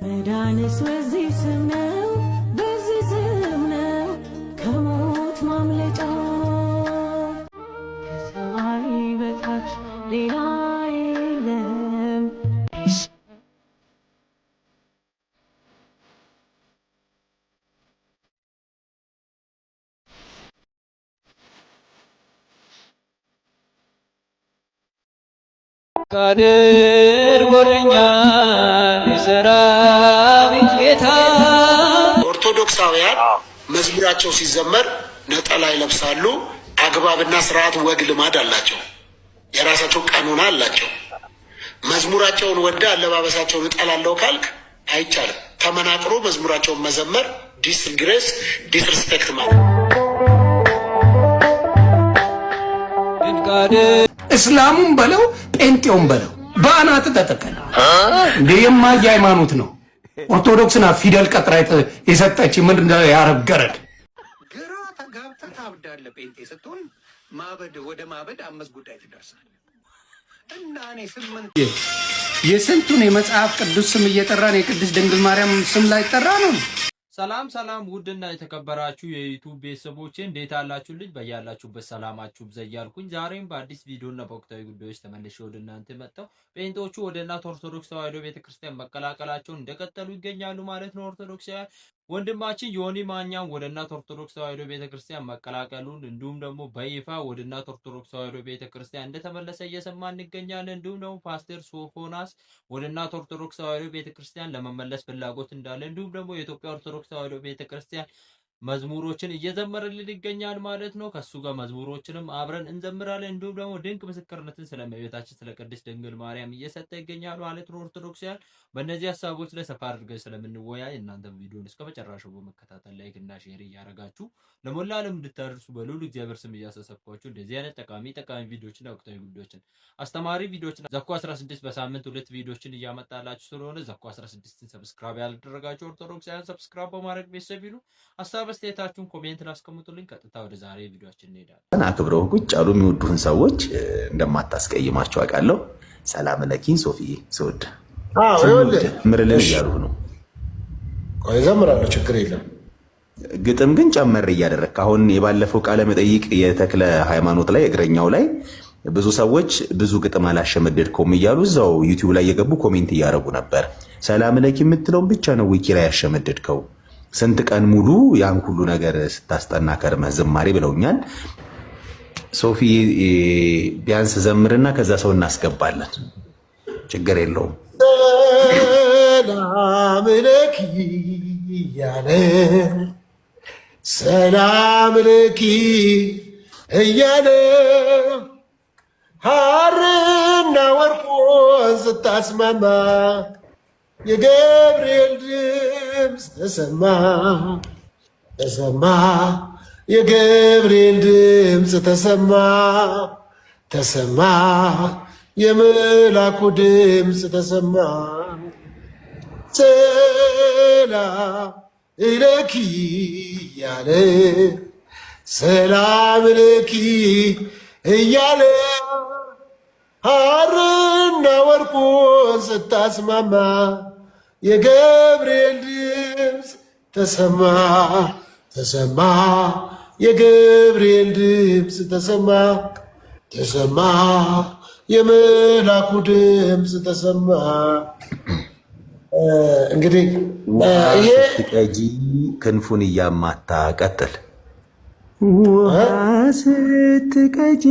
መዳንስ በዚህ ስም ነው፣ በዚህ ስም ነው ከሞት ማምለጫ። ከሰማይ በታች ሌላ የለም። ቃድር ጎረኛ የሰራዊት ጌታ። ኦርቶዶክሳውያን መዝሙራቸው ሲዘመር ነጠላ ይለብሳሉ። አግባብና ስርዓት፣ ወግ፣ ልማድ አላቸው። የራሳቸው ቀኖና አላቸው። መዝሙራቸውን ወደ አለባበሳቸውን እጠላለሁ ካልክ አይቻልም። ተመናቅሮ መዝሙራቸውን መዘመር ዲስግሬስ፣ ዲስሪስፔክት ማለት። እስላሙም በለው ጴንጤውም በለው በአናት ተተከለ እንደ የማየ ሃይማኖት ነው። ኦርቶዶክስና ፊደል ቀጥራ የሰጠች ምንድን ነው ያረገረድ ግራ ተጋብተህ ታብዳለህ። ጴንጤ ስትሆን ማበድ ወደ ማበድ አመስ ጉዳይ ትደርሳለህ። እና እኔ የስንቱን የመጽሐፍ ቅዱስ ስም እየጠራን የቅድስት ድንግል ማርያም ስም ላይ ጠራ ነው። ሰላም ሰላም ውድና የተከበራችሁ የዩቲዩብ ቤተሰቦቼ እንዴት አላችሁ? ልጅ በያላችሁበት ሰላማችሁ ብዛ እያልኩኝ ዛሬም በአዲስ ቪዲዮና በወቅታዊ ጉዳዮች ተመልሼ ወደ እናንተ መጣሁ። ጴንጤዎቹ ወደ እናት ኦርቶዶክስ ተዋሕዶ ቤተክርስቲያን መቀላቀላቸውን እንደቀጠሉ ይገኛሉ ማለት ነው። ኦርቶዶክሳውያን ወንድማችን ዮኒ ማኛም ወደ እናት ኦርቶዶክስ ተዋሕዶ ቤተክርስቲያን መቀላቀሉን እንዲሁም ደግሞ በይፋ ወደ እናት ኦርቶዶክስ ተዋሕዶ ቤተክርስቲያን እንደተመለሰ እየሰማን እንገኛለን። እንዲሁም ደግሞ ፓስተር ሶፎናስ ወደ እናት ኦርቶዶክስ ተዋሕዶ ቤተክርስቲያን ለመመለስ ፍላጎት እንዳለ እንዲሁም ደግሞ የኢትዮጵያ ኦርቶዶክስ ተዋሕዶ ቤተክርስቲያን መዝሙሮችን እየዘመረልን ይገኛል ማለት ነው። ከሱ ጋር መዝሙሮችንም አብረን እንዘምራለን። እንዲሁም ደግሞ ድንቅ ምስክርነትን ስለ እመቤታችን ስለ ቅድስት ድንግል ማርያም እየሰጠ ይገኛል ማለት ነው። ኦርቶዶክሳውያን በእነዚህ ሀሳቦች ላይ ሰፋ አድርገን ስለምንወያይ እናንተ ቪዲዮን እስከ መጨረሻው በመከታተል ላይክ እና ሼር እያደረጋችሁ ለሞላ ዓለም እንድታደርሱ በልዑል እግዚአብሔር ስም እያሳሰብኳችሁ እንደዚህ አይነት ጠቃሚ ቪዲዮዎችና ወቅታዊ ጉዳዮችን አስተማሪ ቪዲዮዎችን ዘኮ 16 በሳምንት 2 ቪዲዮዎችን እያመጣላችሁ ስለሆነ ዘኮ 16ን ሰብስክራይብ ያላደረጋችሁ ኦርቶዶክሳውያን ሰብስክራይብ በማድረግ ቤተሰብ ይሉ ሀሳብ አስተያየታችሁን ኮሜንት ላይ አስቀምጡልኝ። ቀጥታ ወደ ዛሬ ቪዲዮአችን እንሄዳለን። አክብረው ቁጭ ያሉ የሚወዱህን ሰዎች እንደማታስቀይማቸው አውቃለሁ። ሰላም ለኪን ሶፊዬ ስወድ ምርልን እያሉህ ነው። ቆይ ዘምራለሁ፣ ችግር የለም። ግጥም ግን ጨመር እያደረግህ አሁን የባለፈው ቃለ መጠይቅ የተክለ ሃይማኖት ላይ እግረኛው ላይ ብዙ ሰዎች ብዙ ግጥም አላሸመደድከውም እያሉ እዛው ዩቲዩብ ላይ የገቡ ኮሜንት እያደረጉ ነበር። ሰላም ለኪ የምትለውን ብቻ ነው ዊኪ ላይ ያሸመደድከው። ስንት ቀን ሙሉ ያን ሁሉ ነገር ስታስጠና ከርመህ ዝማሬ ብለውኛል። ሶፊ ቢያንስ ዘምርና ከዛ ሰው እናስገባለን። ችግር የለውም። ሰላም ለኪ እያለ ሰላም ለኪ እያለ ሐርና ወርቁን ስታስማማ የገብርኤል ድምፅ ተሰማ ተሰማ፣ የገብርኤል ድምፅ ተሰማ ተሰማ፣ የመላኩ ድምፅ ተሰማ። ሰላም ለኪ እያለ ሰላም ለኪ እያለ ሐርና ወርቁን ስታስማማ የገብርኤል ድምፅ ተሰማ ተሰማ፣ የገብርኤል ድምፅ ተሰማ ተሰማ፣ የመላኩ ድምፅ ተሰማ። እንግዲህ ይሄ ስትቀጂ ክንፉን እያማታ ቀጥል። ውሃ ስትቀጂ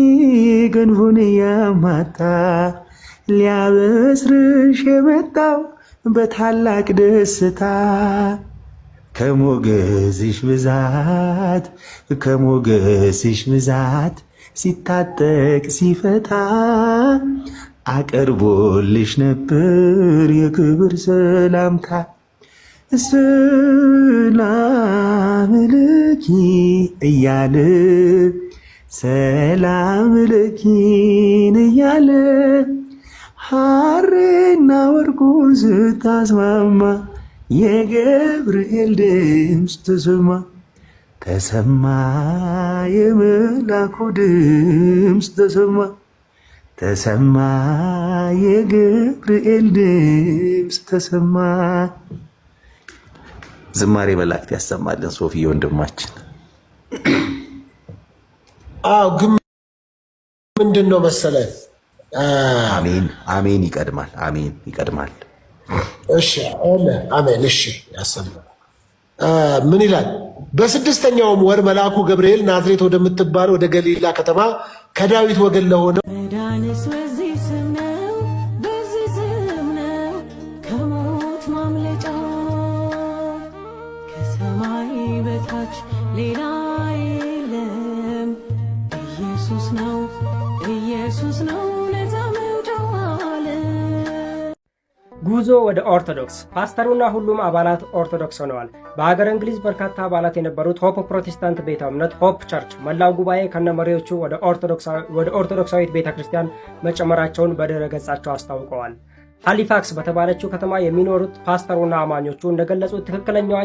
ክንፉን እያማታ ሊያበስርሽ የመጣው በታላቅ ደስታ ከሞገስሽ ብዛት ሲታጠቅ ሲፈታ አቀርቦልሽ ነበር የክብር ሰላምታ። ሰላም ለኪ እያለ ሰላም ለኪን እያለ ሐርና ወርቁን ስታስማማ የገብርኤል ድምፅ ተሰማ ተሰማ፣ የመላኩ ድምፅ ተሰማ ተሰማ የገብርኤል ድምፅ ተሰማ። ዝማሬ መላእክት ያሰማልን ሶፊ ወንድማችን። ግን ምንድን ነው መሰለህ? አሜን አሜን ይቀድማል። አሜን ይቀድማል። እሺ አሜን። እሺ ያሰማል። ምን ይላል? በስድስተኛውም ወር መልአኩ ገብርኤል ናዝሬት ወደምትባል ወደ ገሊላ ከተማ ከዳዊት ወገን ለሆነው መድኃኒት በዚህ ስም ነው፣ በዚህ ስም ነው ከሞት ማምለጫ፣ ከሰማይ በታች ሌላ የለም። ኢየሱስ ነው፣ ኢየሱስ ነው ነፃ መውጫው አለ። ጉዞ ወደ ኦርቶዶክስ። ፓስተሩና ሁሉም አባላት ኦርቶዶክስ ሆነዋል። በሀገር እንግሊዝ በርካታ አባላት የነበሩት ሆፕ ፕሮቴስታንት ቤተ እምነት ሆፕ ቸርች መላው ጉባኤ ከነመሪዎቹ ወደ ኦርቶዶክሳዊት ቤተ ክርስቲያን መጨመራቸውን በድረ ገጻቸው አስታውቀዋል። ሃሊፋክስ በተባለችው ከተማ የሚኖሩት ፓስተሩና አማኞቹ እንደገለጹት ትክክለኛዋ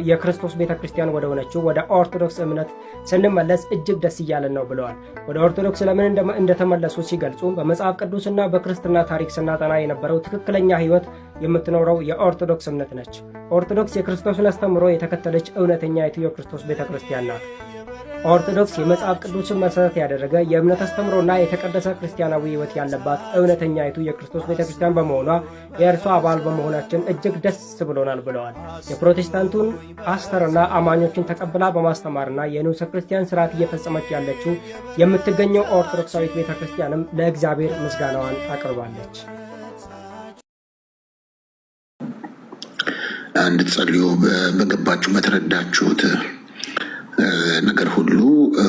የክርስቶስ ቤተ ክርስቲያን ወደ ሆነችው ወደ ኦርቶዶክስ እምነት ስንመለስ እጅግ ደስ እያለን ነው ብለዋል። ወደ ኦርቶዶክስ ለምን እንደተመለሱ ሲገልጹ በመጽሐፍ ቅዱስና በክርስትና ታሪክ ስናጠና የነበረው ትክክለኛ ሕይወት የምትኖረው የኦርቶዶክስ እምነት ነች። ኦርቶዶክስ የክርስቶስን አስተምሮ የተከተለች እውነተኛ የክርስቶስ ቤተ ክርስቲያን ናት። ኦርቶዶክስ የመጽሐፍ ቅዱስን መሰረት ያደረገ የእምነት አስተምሮና የተቀደሰ ክርስቲያናዊ ሕይወት ያለባት እውነተኛይቱ የክርስቶስ ቤተክርስቲያን በመሆኗ የእርሷ አባል በመሆናችን እጅግ ደስ ብሎናል ብለዋል። የፕሮቴስታንቱን ፓስተርና አማኞችን ተቀብላ በማስተማርና የንዑሰ ክርስቲያን ስርዓት እየፈጸመች ያለችው የምትገኘው ኦርቶዶክሳዊት ቤተክርስቲያንም ለእግዚአብሔር ምስጋናዋን አቅርባለች። እንድትጸልዩ በገባችሁ በተረዳችሁት ነገር ሁሉ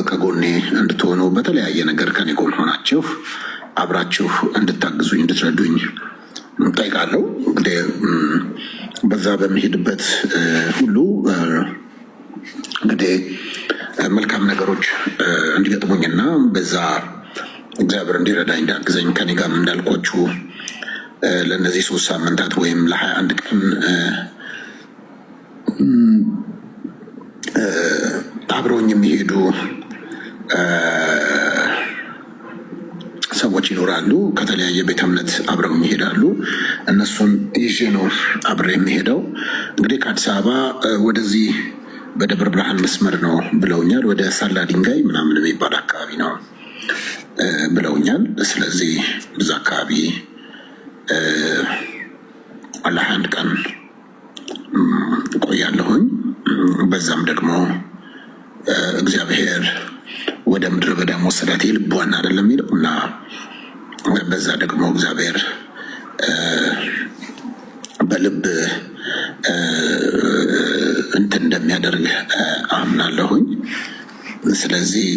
ከጎኔ እንድትሆኑ በተለያየ ነገር ከኔ ጎን ሆናችሁ አብራችሁ እንድታግዙኝ እንድትረዱኝ ጠይቃለሁ። እንግዲህ በዛ በሚሄድበት ሁሉ እንግዲህ መልካም ነገሮች እንዲገጥሙኝና በዛ እግዚአብሔር እንዲረዳኝ እንዳግዘኝ ከኔ ጋር እንዳልኳችሁ ለእነዚህ 3 ሳምንታት ወይም ለ21 ቀን አብረውኝ የሚሄዱ ሰዎች ይኖራሉ። ከተለያየ ቤተ እምነት አብረውኝ ይሄዳሉ። እነሱን ይዤ ነው አብሬ የሚሄደው። እንግዲህ ከአዲስ አበባ ወደዚህ በደብረ ብርሃን መስመር ነው ብለውኛል። ወደ ሳላ ድንጋይ ምናምን የሚባል አካባቢ ነው ብለውኛል። ስለዚህ ብዙ አካባቢ ለ21 ቀን ቆያለሁኝ። በዛም ደግሞ እግዚአብሔር ወደ ምድረ በዳ ወሰዳት ልቧን አይደለም የሚለው እና በዛ ደግሞ እግዚአብሔር በልብ እንትን እንደሚያደርግ አምናለሁኝ። ስለዚህ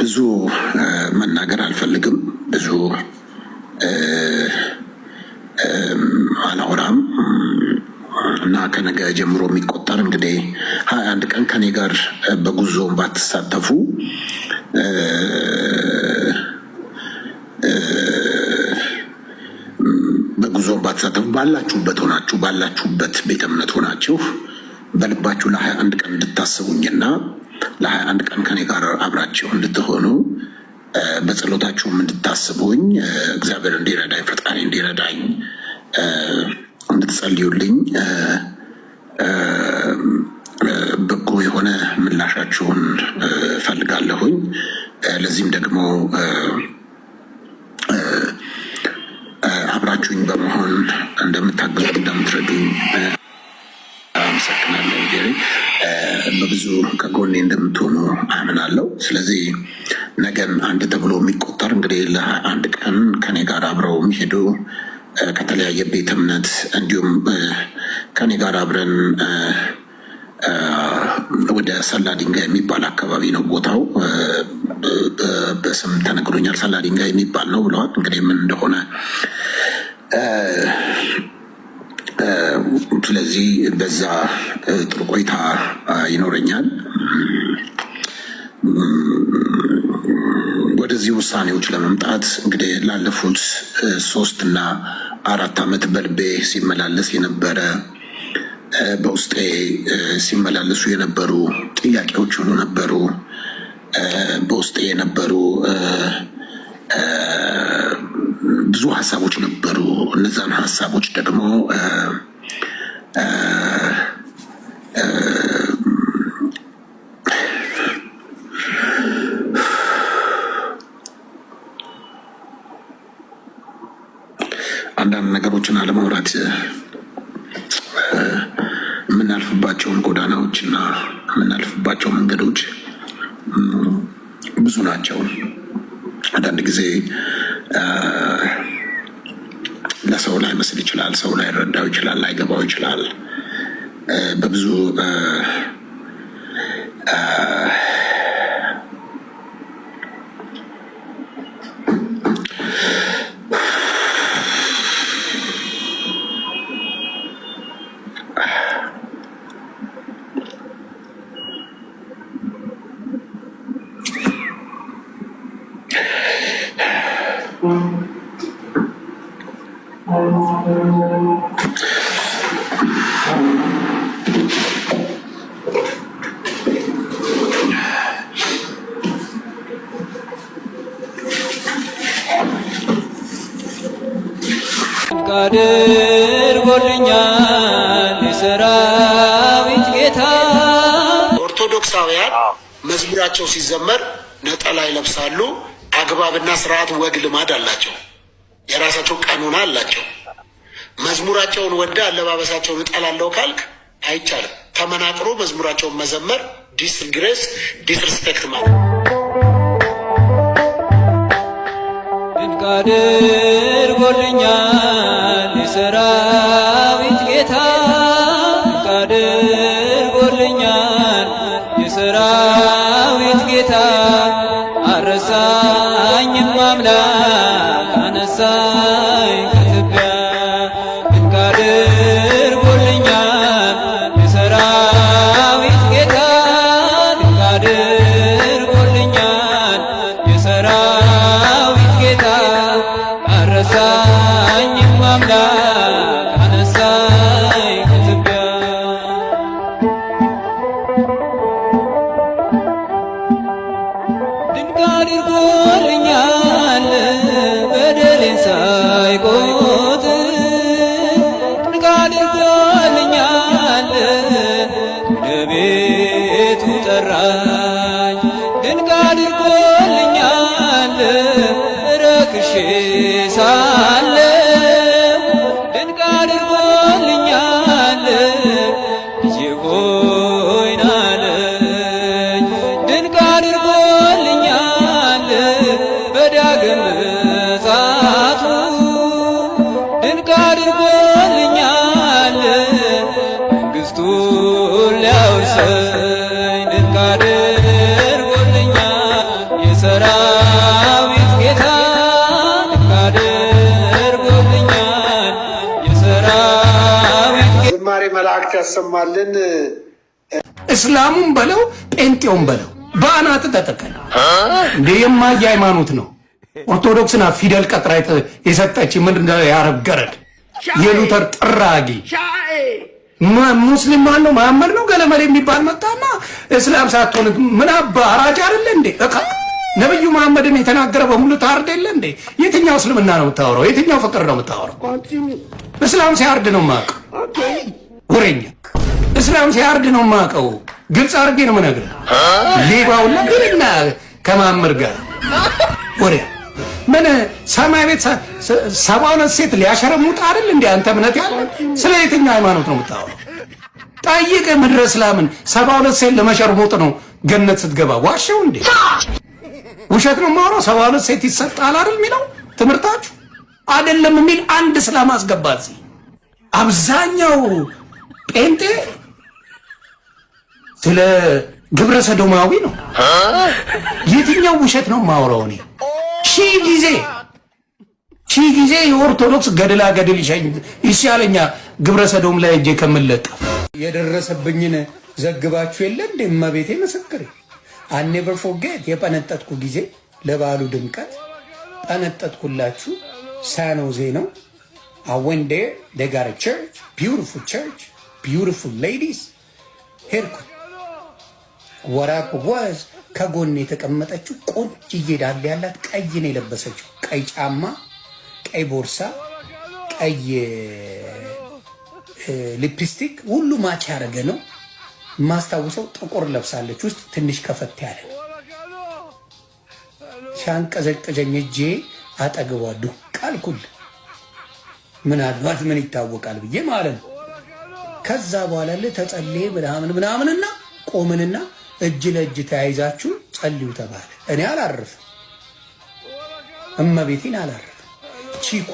ብዙ መናገር አልፈልግም። ብዙ አላወራም እና ከነገ ጀምሮ የሚቆጠር እንግዲህ 21 ቀን ከኔ ጋር በጉዞውን ባትሳተፉ ባላችሁበት ሆናችሁ ባላችሁበት ቤተ እምነት ሆናችሁ በልባችሁ ለ21 ቀን እንድታስቡኝና ለ21 ቀን ከኔ ጋር አብራችሁ እንድትሆኑ በጸሎታችሁም እንድታስቡኝ እግዚአብሔር እንዲረዳኝ ፈጣሪ እንዲረዳኝ እንድትጸልዩልኝ በጎ የሆነ ምላሻችሁን ፈልጋለሁኝ። ለዚህም ደግሞ አብራችሁኝ በመሆን እንደምታግዙ እንደምትረዱኝ አመሰግናለሁ። በብዙ ከጎኔ እንደምትሆኑ አምናለሁ። ስለዚህ ነገን አንድ ተብሎ የሚቆጠር እንግዲህ ለ21 ቀን ከኔ ጋር አብረው የሚሄዱ ከተለያየ ቤተ እምነት እንዲሁም ከኔ ጋር አብረን ወደ ሰላ ድንጋይ የሚባል አካባቢ ነው ቦታው። በስም ተነግሮኛል። ሰላ ድንጋይ የሚባል ነው ብለዋል። እንግዲህ ምን እንደሆነ ስለዚህ በዛ ጥሩ ቆይታ ይኖረኛል። ወደዚህ ውሳኔዎች ለመምጣት እንግዲህ ላለፉት 3 እና 4 ዓመት በልቤ ሲመላለስ የነበረ በውስጤ ሲመላለሱ የነበሩ ጥያቄዎች ሁሉ ነበሩ። በውስጤ የነበሩ ብዙ ሀሳቦች ነበሩ። እነዛን ሀሳቦች ደግሞ አንዳንድ ነገሮችን አለማውራት የምናልፍባቸውን ጎዳናዎች እና የምናልፍባቸው መንገዶች ብዙ ናቸው። አንዳንድ ጊዜ ለሰው ላይ መስል ይችላል፣ ሰው ላይ ረዳው ይችላል፣ ላይገባው ይችላል። በብዙ አድርጎልኛል የሰራዊት ጌታ። ኦርቶዶክሳውያን መዝሙራቸው ሲዘመር ነጠላ ይለብሳሉ። አግባብና ስርዓት፣ ወግ፣ ልማድ አላቸው። የራሳቸው ቀኖና አላቸው። መዝሙራቸውን ወደ አለባበሳቸውን እጠላለሁ ካልክ አይቻልም። ተመናቅሮ መዝሙራቸውን መዘመር ዲስግሬስ፣ ዲስሪስፔክት ማለት ድንቅ አድርጎልኛል የሰራዊት ጌታ። ድንቅ አድርጎልኛል የሰራዊት ጌታ። አረሳኝም አምላክ አነሳኝ ከትቢያ። ድንቅ አድርጎልኛል የሰራዊት ጌታ። ድንቅ አድርጎልኛል የሰራዊት ጌታ። አረሳኝም አምላክ አነሳኝ ከትቢያ። ድንቅ አድርጎልኛል በደሌን ሳይቆጥር። ድንቅ አድርጎልኛል ወደ ቤቱ ጠራኝ። ድንቅ አድርጎልኛል ረክሼ ሳለሁ። ድንቅ አድርጎልኛል ልጄ ሆይ ናለኝ። ድንቅ አድርጎልኛል በዳግም ምጽአቱ። ድንቅ አድርጎልኛል መንግሥቱን ሊያወርሰኝ። ድንቅ አድርጎልኛል የሰራዊት ጌታ። ድንቅ አድርጎልኛል የሰራዊት ጌታ። ዝማሬ መላእክት ያሰማልን። እስላሙም በለው ጴንጤውም በለው በአናት ተጠቀለ እንደ የማየ ሃይማኖት ነው። ኦርቶዶክስና ፊደል ቀጥራ የሰጠች ምንድነው? የአረብ ገረድ የሉተር ጥራጊ ሙስሊም ማን ነው? መሐመድ ነው ገለመል የሚባል መጣና እስላም ሳትሆን ምን አባ አራጅ አይደለ እንዴ? ነብዩ መሐመድን የተናገረ በሙሉ ታርድ የለ እንዴ? የትኛው እስልምና ነው የምታወራው? የትኛው ፍቅር ነው የምታወራው? እስላም ሲያርድ ነው የማውቀው። ወሬኛ እስላም ሲያርድ ነው የማውቀው። ግልጽ አድርጌ ነው የምነግርህ። ሌባውና ግልና ከመሐመድ ጋር ወሬ ምን ሰማይ ቤት 72 ሴት ሊያሸረሙጥ አይደል እንዴ? አንተ እምነት ያለ ስለ የትኛው ሃይማኖት ነው የምታወራው? ጠይቅ ምድረ እስላምን 72 ሴት ለመሸርሙጥ ነው ገነት ስትገባ ዋሸው እንዴ? ውሸት ነው የማወራው። 72 ሴት ይሰጣል አይደል የሚለው ትምህርታችሁ አይደለም የሚል አንድ እስላም አስገባት። አብዛኛው ጴንጤ ስለ ግብረ ሰዶማዊ ነው። የትኛው ውሸት ነው የማወራው እኔ? ሺህ ጊዜ የኦርቶዶክስ ገድላ ገድል ይሻለኛ ግብረ ሰዶም ላይ እጄ ከምለጠፍ። የደረሰብኝን ዘግባችሁ የለ እንደ እመቤቴ ምስክሬ አኔቨር ፎርጌት። የጠነጠጥኩ ጊዜ ለበዓሉ ድምቀት ጠነጠጥኩላችሁ። ሳኖዜ ነው። I went there. They got a church, beautiful church. ቢዩቲፉል ሌዲስ ሄድኩ። ወራፕ ዋዝ ከጎን የተቀመጠችው ቆንጅዬ ዳሌ ያላት ቀይ ነው የለበሰችው። ቀይ ጫማ፣ ቀይ ቦርሳ፣ ቀይ ሊፕስቲክ ሁሉ ማች ያደረገ ነው። ማስታውሰው ጥቁር ለብሳለች፣ ውስጥ ትንሽ ከፈት ያለ ሲያንቀዘቅዘኝ እጄ አጠገቧ ዱቅ አልኩል። ምናልባት ምን ይታወቃል ብዬ ማለት ነው። ከዛ በኋላ ተጸልዬ ምናምንና ቆምንና እጅ ለእጅ ተያይዛችሁ ጸልዩ ተባለ። እኔ አላርፍም፣ እመቤቴን አላርፍም። ቺኳ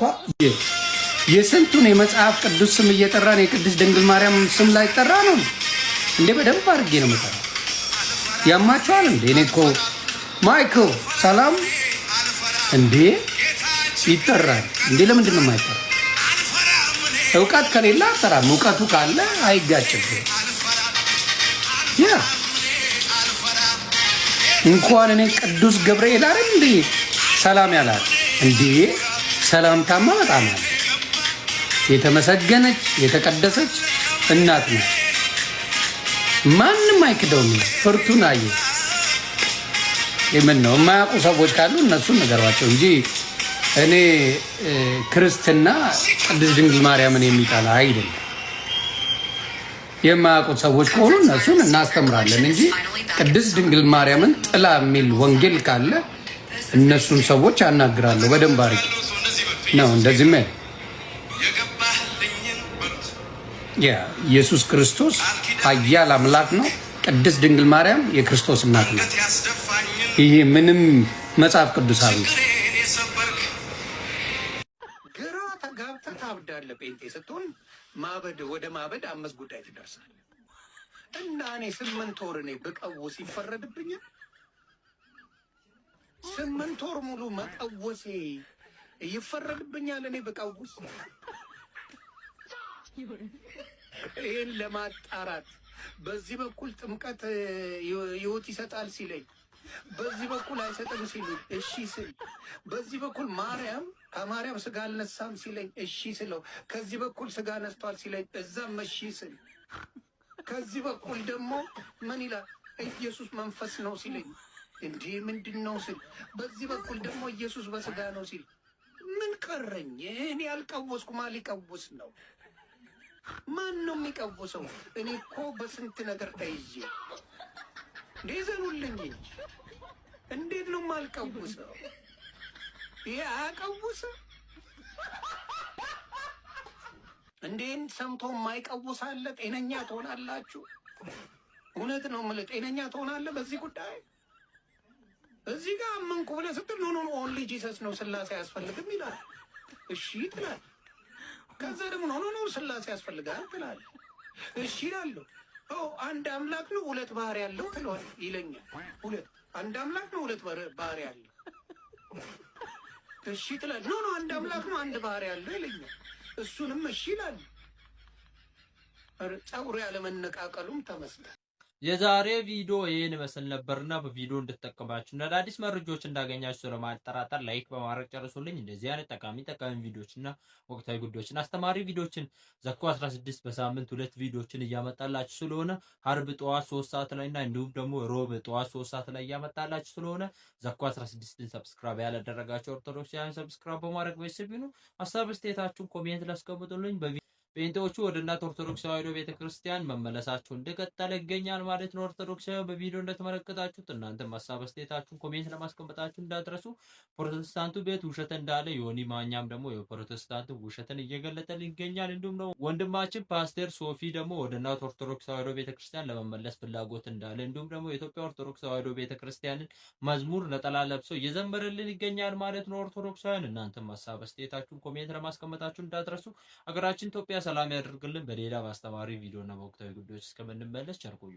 የስንቱን የመጽሐፍ ቅዱስ ስም እየጠራን የቅድስት ድንግል ማርያም ስም ላይ ጠራ ነው እንዴ? በደንብ አድርጌ ነው የምጠራው። ያማችኋል እንዴ? እኔ እኮ ማይክል ሰላም እንዴ ይጠራል እንዴ? ለምንድን ነው የማይጠራ? እውቀት ከሌለ አጠራም፣ እውቀቱ ካለ አይጋጭብም። ያ እንኳን እኔ ቅዱስ ገብርኤል አይደል እንዴ ሰላም ያላት እንዴ? ሰላምታማ በጣም አለ። የተመሰገነች የተቀደሰች እናት ነው። ማንም አይክደውም። ፍርቱን አየ የምን ነው የማያውቁ ሰዎች ካሉ እነሱን ነገሯቸው እንጂ እኔ ክርስትና ቅድስት ድንግል ማርያምን የሚጠላ አይደለም። የማያውቁት ሰዎች ከሆኑ እነሱን እናስተምራለን እንጂ ቅድስት ድንግል ማርያምን ጥላ የሚል ወንጌል ካለ እነሱን ሰዎች አናግራለሁ በደንብ አድርጌ ነው። እንደዚህ ምን ኢየሱስ ክርስቶስ ኃያል አምላክ ነው። ቅድስት ድንግል ማርያም የክርስቶስ እናት ነው። ይሄ ምንም መጽሐፍ ቅዱሳዊ ግራ ተጋብተህ ታብዳለህ። ጴንጤ ስትሆን ማበድ ወደ ማበድ 5 ጉዳይ ትደርሳለህ። እና እኔ 8 ወር እኔ ብቀውስ ይፈረድብኛል? 8 ወር ሙሉ መቀወሴ ይፈረድብኛል? እኔ ብቀውስ ይህን ለማጣራት በዚህ በኩል ጥምቀት ሕይወት ይሰጣል ሲለኝ፣ በዚህ በኩል አይሰጥም ሲሉ እሺ ስል፣ በዚህ በኩል ማርያም ከማርያም ስጋ አልነሳም ሲለኝ እሺ ስለው፣ ከዚህ በኩል ስጋ ነስቷል ሲለኝ እዛም እሺ ስል፣ ከዚህ በኩል ደግሞ ምን ይላል ኢየሱስ መንፈስ ነው ሲለኝ እንዲህ ምንድን ነው ስል፣ በዚህ በኩል ደግሞ ኢየሱስ በስጋ ነው ሲል ምን ቀረኝ? እኔ ያልቀወስኩ ማን ሊቀውስ ነው? ማን ነው የሚቀውሰው? እኔ እኮ በስንት ነገር ተይዤ ዘኑልኝ እንጂ እንዴት ነው የማልቀውሰው? ይሄ አያቀውስም? እንዴን ሰምቶ የማይቀውስ አለ? ጤነኛ ትሆናላችሁ? እውነት ነው የምልህ፣ ጤነኛ ትሆናለህ በዚህ ጉዳይ። እዚህ ጋር አመንኩ ብለህ ስትል ኖ ኦንሊ ጂሰስ ነው ስላሴ አያስፈልግም ይላል። እሺ ትላለህ። ከዛ ደግሞ ኖ ስላሴ ያስፈልጋል ትላለህ። እሺ እላለሁ። አንድ አምላክ ነው 2 ባህሪ ያለው ትለዋል ይለኛል። አንድ አምላክ ነው 2 ባህሪ ያለው። እሺ ትላለህ። ኖ አንድ አምላክ ነው 1 ባህሪ ያለው ይለኛል። እሱንም እሺ እላለሁ። ጸጉሩ ያለ መነቃቀሉም ተመስገን። የዛሬ ቪዲዮ ይሄን መስል ነበርና በቪዲዮ እንድትጠቀማችሁ እና አዳዲስ መረጃዎች እንዳገኛችሁ ስለማልጠራጠር ላይክ በማድረግ ጨርሱልኝ። እንደዚህ አይነት ጠቃሚ ቪዲዮዎችና ወቅታዊ ጉዳዮችን አስተማሪ ቪዲዮዎችን ዘኮ 16 በሳምንት 2 ቪዲዮዎችን እያመጣላችሁ ስለሆነ አርብ ጠዋት 3 ሰዓት ላይና እንዲሁም ደግሞ ሮብ ጠዋት 3 ሰዓት ላይ እያመጣላችሁ ስለሆነ ዘኮ 16ን ሰብስክራይብ ያላደረጋችሁ ኦርቶዶክሳውያን ሰብስክራይብ በማድረግ ቤተሰብ ይሁኑ። ሀሳብ አስተያየታችሁን ኮሜንት ላይ አስቀምጡልኝ። ጴንጤዎቹ ወደ እናት ኦርቶዶክስ ተዋሕዶ ቤተክርስቲያን መመለሳቸው እንደቀጠለ ይገኛል ማለት ነው። ኦርቶዶክሳዊ በቪዲዮ እንደተመለከታችሁት እናንተም ሀሳብ አስተያየታችሁን ኮሜንት ለማስቀመጣችሁ እንዳትረሱ። ፕሮቴስታንቱ ቤት ውሸት እንዳለ ዮኒ ማኛም ደግሞ የፕሮቴስታንቱ ውሸትን እየገለጠልን ይገኛል። እንዲሁም ደግሞ ወንድማችን ፓስተር ሶፊ ደግሞ ወደ እናት ኦርቶዶክስ ተዋሕዶ ቤተክርስቲያን ለመመለስ ፍላጎት እንዳለ እንዲሁም ደግሞ የኢትዮጵያ ኦርቶዶክስ ተዋሕዶ ቤተክርስቲያንን መዝሙር ነጠላ ለብሰው እየዘመረልን ይገኛል ማለት ነው። ኦርቶዶክሳውያን እናንተም ሀሳብ አስተያየታችሁን ኮሜንት ለማስቀመጣችሁ እንዳትረሱ። ሀገራችን ኢትዮጵያ ሰላም ያደርግልን። በሌላ በአስተማሪ ቪዲዮ እና በወቅታዊ ጉዳዮች እስከምንመለስ ቸር ቆዩ።